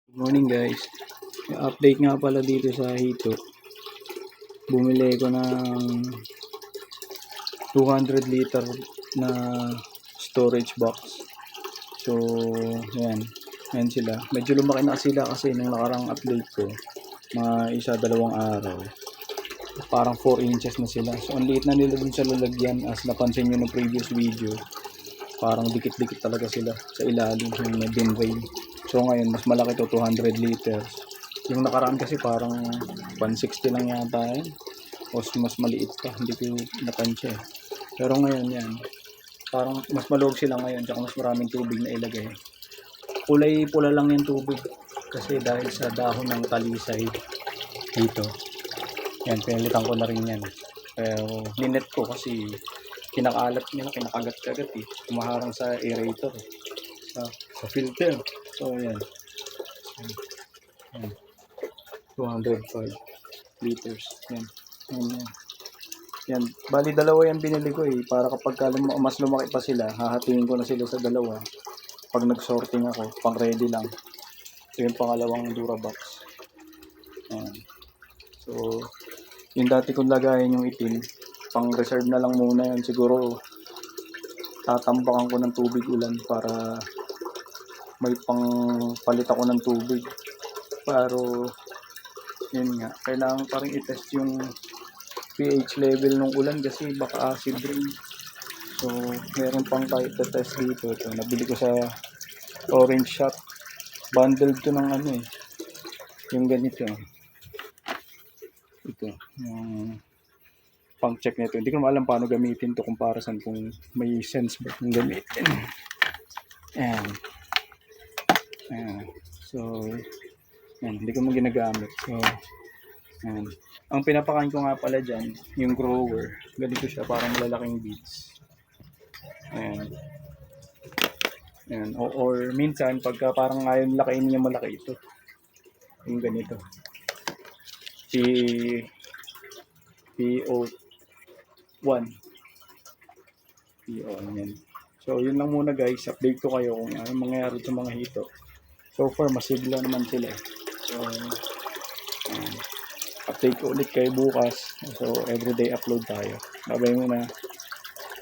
Good morning guys. May update nga pala dito sa Hito. Bumili ko ng 200 liter na storage box. So, ayan. Ayan sila. Medyo lumaki na sila kasi nung nakarang update ko, mga isa-dalawang araw. Parang 4 inches na sila. So, ang liit na nila dun sa lalagyan as napansin nyo ng previous video. Parang dikit-dikit talaga sila sa ilalim ng bin rail. So ngayon mas malaki to, 200 liters. Yung nakaraan kasi parang 160 lang yata yun. O mas maliit pa, hindi ko natansya. Pero ngayon yan, parang mas maluwag sila ngayon, tsaka mas maraming tubig na ilagay. Kulay pula lang yung tubig kasi dahil sa dahon ng talisay dito. Yan, pinalitan ko na rin yan. Pero linet ko kasi kinakalat nila, kinakagat-kagat eh. Kumaharang sa aerator eh. Sa filter. So yan. 205 liters. Yan. Yan. Yan. Bali dalawa yan binili ko eh. Para kapag mas lumaki pa sila, hahatiin ko na sila sa dalawa. Pag nag-sorting ako, pang ready lang. Ito yung pangalawang Durabox. Yan. So, yung dati kong lagayin yung itim, pang reserve na lang muna yan. Siguro, tatambakan ko ng tubig ulan para may pang palit ako ng tubig. Pero yun nga, kailangan pa rin i-test yung pH level ng ulan kasi baka acid rain. So meron pang kahit test dito. Ito, nabili ko sa Orange Shop. Bundled to ng ano eh, yung ganito. Ito yung pang check nito. Hindi ko alam paano gamitin to, kung para saan, kung may sense ba kung gamitin. Ayan. Ayan. So, ayan. Hindi ko mo ginagamit. So, ayan. Ang pinapakain ko nga pala dyan, yung grower. Ganito siya, parang malalaking beads. Ayan. Ayan. Or minsan, pagka parang ngayon lakain niya malaki ito. Yung ganito. PO1. Yan. So, yun lang muna guys. Update ko kayo kung ano mangyayari sa mga hito. So far, masigla naman sila. So, update ko ulit kayo bukas. So, everyday upload tayo. Bye-bye muna.